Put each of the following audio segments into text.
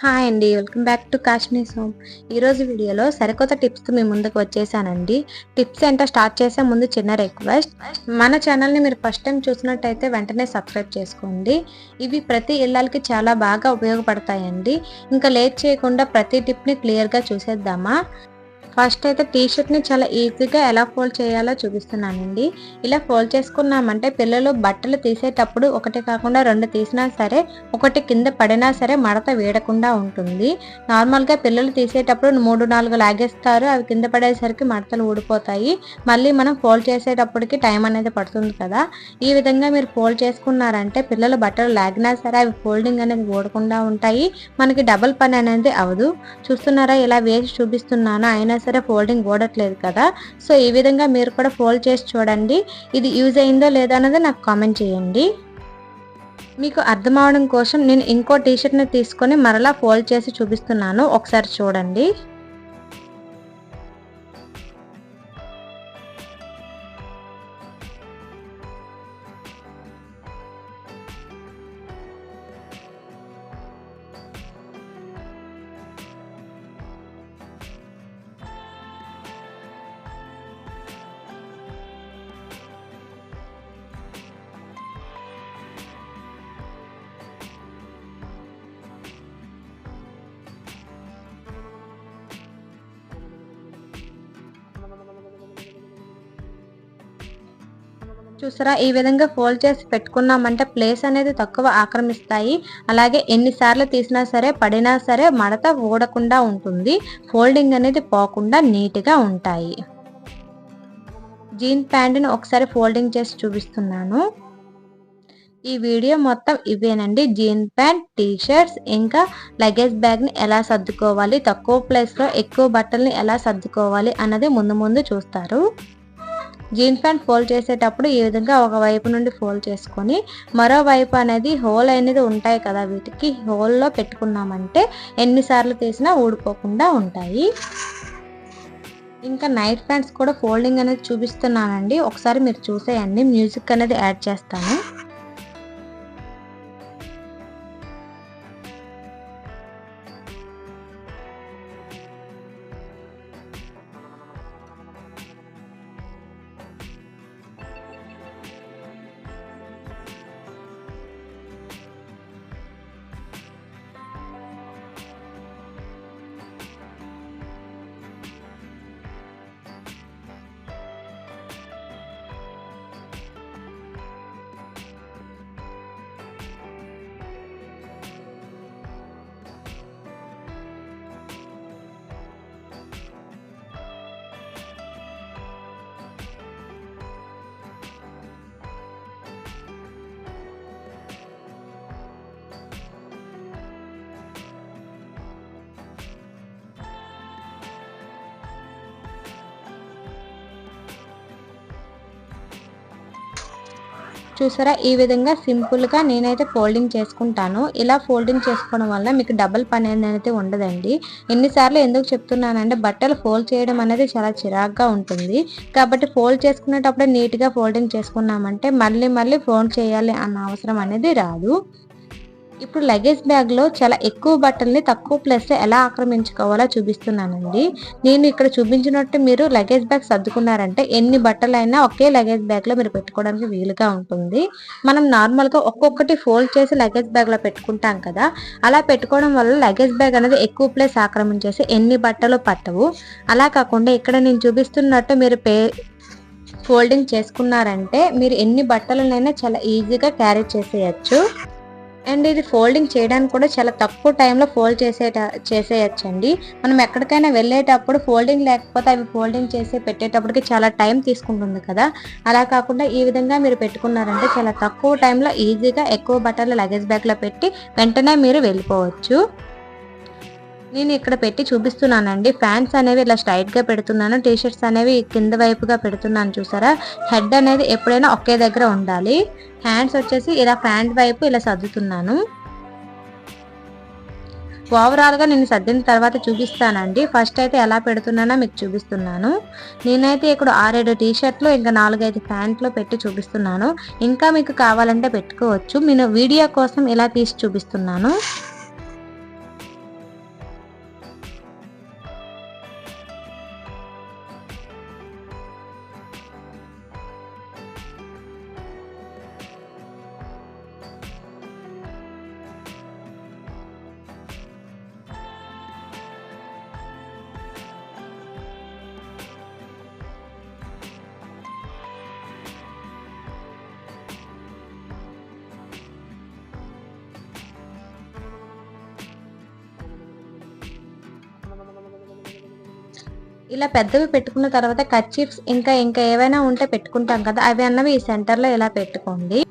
Hi అండి, welcome back to Kashmir home. ఈరోజు వీడియోలో సరికొత్త టిప్స్తో మీ ముందుకు వచ్చేసానండి. టిప్స్ ఏంటో స్టార్ట్ చేసే ముందు చిన్న రిక్వెస్ట్, మన ఛానల్ని మీరు ఫస్ట్ టైం చూసినట్టయితే వెంటనే సబ్స్క్రైబ్ చేసుకోండి. ఇవి ప్రతి ఇళ్ళకి చాలా బాగా ఉపయోగపడతాయండి. ఇంకా లేట్ చేయకుండా ప్రతి టిప్ని క్లియర్గా చూసేద్దామా. ఫస్ట్ అయితే టీ షర్ట్ని చాలా ఈజీగా ఎలా ఫోల్డ్ చేయాలో చూపిస్తున్నానండి. ఇలా ఫోల్డ్ చేసుకున్నామంటే పిల్లలు బట్టలు తీసేటప్పుడు ఒకటి కాకుండా రెండు తీసినా సరే, ఒకటి కింద పడినా సరే మడత వేయకుండా ఉంటుంది. నార్మల్గా పిల్లలు తీసేటప్పుడు 3-4 లాగేస్తారు, అవి కింద పడేసరికి మడతలు ఊడిపోతాయి. మళ్ళీ మనం ఫోల్డ్ చేసేటప్పటికి టైం అనేది పడుతుంది కదా. ఈ విధంగా మీరు ఫోల్డ్ చేసుకున్నారంటే పిల్లలు బట్టలు లాగినా సరే అవి ఫోల్డింగ్ అనేది ఊడకుండా ఉంటాయి, మనకి డబుల్ పని అనేది అవదు. చూస్తున్నారా, ఇలా వేసి చూపిస్తున్నాను, అయినా సరే ఫోల్డింగ్ ఓడట్లేదు కదా. సో ఈ విధంగా మీరు కూడా ఫోల్డ్ చేసి చూడండి. ఇది యూజ్ అయిందో లేదో అన్నది నాకు కామెంట్ చేయండి. మీకు అర్థం అవడం కోసం నేను ఇంకో టీషర్ట్ని తీసుకొని మరలా ఫోల్డ్ చేసి చూపిస్తున్నాను, ఒకసారి చూడండి. చూసారా, ఈ విధంగా ఫోల్డ్ చేసి పెట్టుకున్నామంటే ప్లేస్ అనేది తక్కువ ఆక్రమిస్తాయి. అలాగే ఎన్నిసార్లు తీసినా సరే పడినా సరే మడత ఊడకుండా ఉంటుంది, ఫోల్డింగ్ అనేది పోకుండా నీట్గా ఉంటాయి. జీన్ ప్యాంట్ని ఒకసారి ఫోల్డింగ్ చేసి చూపిస్తున్నాను. ఈ వీడియో మొత్తం ఇవేనండి. జీన్ ప్యాంట్, టీ షర్ట్స్, ఇంకా లగేజ్ బ్యాగ్ని ఎలా సర్దుకోవాలి, తక్కువ ప్లేస్లో ఎక్కువ బట్టల్ని ఎలా సర్దుకోవాలి అన్నది ముందు చూస్తారు. జీన్ ప్యాంట్ ఫోల్డ్ చేసేటప్పుడు ఈ విధంగా ఒక వైపు నుండి ఫోల్డ్ చేసుకొని మరోవైపు అనేది హోల్ అనేది ఉంటాయి కదా, వీటికి హోల్లో పెట్టుకున్నామంటే ఎన్నిసార్లు తీసినా ఊడిపోకుండా ఉంటాయి. ఇంకా నైట్ ప్యాంట్స్ కూడా ఫోల్డింగ్ అనేది చూపిస్తున్నానండి, ఒకసారి మీరు చూసేయండి. మ్యూజిక్ అనేది యాడ్ చేస్తాను. చూసారా, ఈ విధంగా సింపుల్గా నేనైతే ఫోల్డింగ్ చేసుకుంటాను. ఇలా ఫోల్డింగ్ చేసుకోవడం వల్ల మీకు డబుల్ పని అనేది ఉండదండి. ఎన్నిసార్లు ఎందుకు చెప్తున్నానంటే బట్టలు ఫోల్డ్ చేయడం అనేది చాలా చిరాగ్గా ఉంటుంది, కాబట్టి ఫోల్డ్ చేసుకునేటప్పుడే నీట్గా ఫోల్డింగ్ చేసుకున్నామంటే మళ్ళీ ఫోల్డ్ చేయాలి అన్న అవసరం అనేది రాదు. ఇప్పుడు లగేజ్ బ్యాగ్లో చాలా ఎక్కువ బట్టల్ని తక్కువ ప్లేస్లో ఎలా ఆక్రమించుకోవాలో చూపిస్తున్నానండి. నేను ఇక్కడ చూపించినట్టు మీరు లగేజ్ బ్యాగ్ సర్దుకున్నారంటే ఎన్ని బట్టలైనా ఒకే లగేజ్ బ్యాగ్లో మీరు పెట్టుకోవడానికి వీలుగా ఉంటుంది. మనం నార్మల్గా ఒక్కొక్కటి ఫోల్డ్ చేసి లగేజ్ బ్యాగ్లో పెట్టుకుంటాం కదా, అలా పెట్టుకోవడం వల్ల లగేజ్ బ్యాగ్ అనేది ఎక్కువ ప్లేస్ ఆక్రమించేసి ఎన్ని బట్టలు పట్టవు. అలా కాకుండా ఇక్కడ నేను చూపిస్తున్నట్టు మీరు ఫోల్డింగ్ చేసుకున్నారంటే మీరు ఎన్ని బట్టలనైనా చాలా ఈజీగా క్యారీ చేసేయచ్చు. అండ్ ఇది ఫోల్డింగ్ చేయడానికి కూడా చాలా తక్కువ టైంలో ఫోల్డ్ చేసేయచ్చండి. మనం ఎక్కడికైనా వెళ్ళేటప్పుడు ఫోల్డింగ్ లేకపోతే అవి ఫోల్డింగ్ చేసి పెట్టేటప్పటికి చాలా టైం తీసుకుంటుంది కదా. అలా కాకుండా ఈ విధంగా మీరు పెట్టుకున్నారంటే చాలా తక్కువ టైంలో ఈజీగా ఎక్కువ బట్టలు లగేజ్ బ్యాగ్లో పెట్టి వెంటనే మీరు వెళ్ళిపోవచ్చు. నేను ఇక్కడ పెట్టి చూపిస్తున్నానండి. ఫ్యాన్స్ అనేవి ఇలా స్ట్రైట్గా పెడుతున్నాను, టీ షర్ట్స్ అనేవి కింద వైపుగా పెడుతున్నాను. చూసారా, హెడ్ అనేది ఎప్పుడైనా ఒకే దగ్గర ఉండాలి. హ్యాండ్స్ వచ్చేసి ఇలా ఫ్యాంట్ వైపు ఇలా సర్దుతున్నాను. ఓవరాల్గా నేను సర్దిన తర్వాత చూపిస్తానండి. ఫస్ట్ అయితే ఎలా పెడుతున్నానో మీకు చూపిస్తున్నాను. నేనైతే ఇక్కడ 6-7 టీ షర్ట్లు ఇంకా 4-5 ప్యాంట్లు పెట్టి చూపిస్తున్నాను. ఇంకా మీకు కావాలంటే పెట్టుకోవచ్చు, నేను వీడియో కోసం ఇలా తీసి చూపిస్తున్నాను. ఇలా పెద్దవి పెట్టుకున్న తర్వాత కర్చీఫ్స్ ఇంకా ఏవైనా ఉంటే పెట్టుకుంటాం కదా, అవి అన్నవి ఈ సెంటర్లో ఇలా పెట్టుకోండి.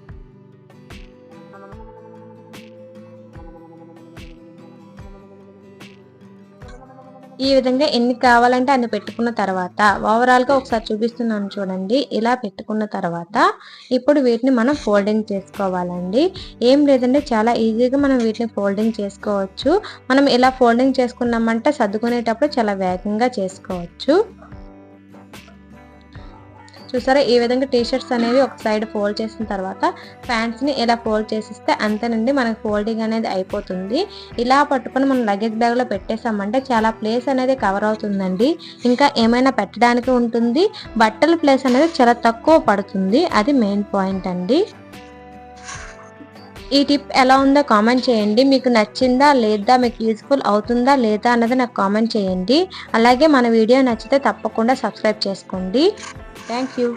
ఈ విధంగా ఎన్ని కావాలంటే అన్ని పెట్టుకున్న తర్వాత ఓవరాల్గా ఒకసారి చూపిస్తున్నాను చూడండి. ఇలా పెట్టుకున్న తర్వాత ఇప్పుడు వీటిని మనం ఫోల్డింగ్ చేసుకోవాలండి. ఏం లేదండి, చాలా ఈజీగా మనం వీటిని ఫోల్డింగ్ చేసుకోవచ్చు. మనం ఇలా ఫోల్డింగ్ చేసుకున్నామంటే సర్దుకునేటప్పుడు చాలా వేగంగా చేసుకోవచ్చు. చూసారా, ఈ విధంగా టీ షర్ట్స్ అనేవి ఒక సైడ్ ఫోల్డ్ చేసిన తర్వాత ప్యాంట్స్ని ఇలా ఫోల్డ్ చేసిస్తే అంతేనండి, మనకి ఫోల్డింగ్ అనేది అయిపోతుంది. ఇలా పట్టుకొని మనం లగేజ్ బ్యాగ్లో పెట్టేసామంటే చాలా ప్లేస్ అనేది కవర్ అవుతుందండి. ఇంకా ఏమైనా పెట్టడానికి ఉంటుంది, బట్టల ప్లేస్ అనేది చాలా తక్కువ పడుతుంది. అది మెయిన్ పాయింట్ అండి. ఈ టిప్ ఎలా ఉందో కామెంట్ చేయండి. మీకు నచ్చిందా లేదా, మీకు యూస్ఫుల్ అవుతుందా లేదా అన్నది నాకు కామెంట్ చేయండి. అలాగే మన వీడియో నచ్చితే తప్పకుండా సబ్స్క్రైబ్ చేసుకోండి. Thank you.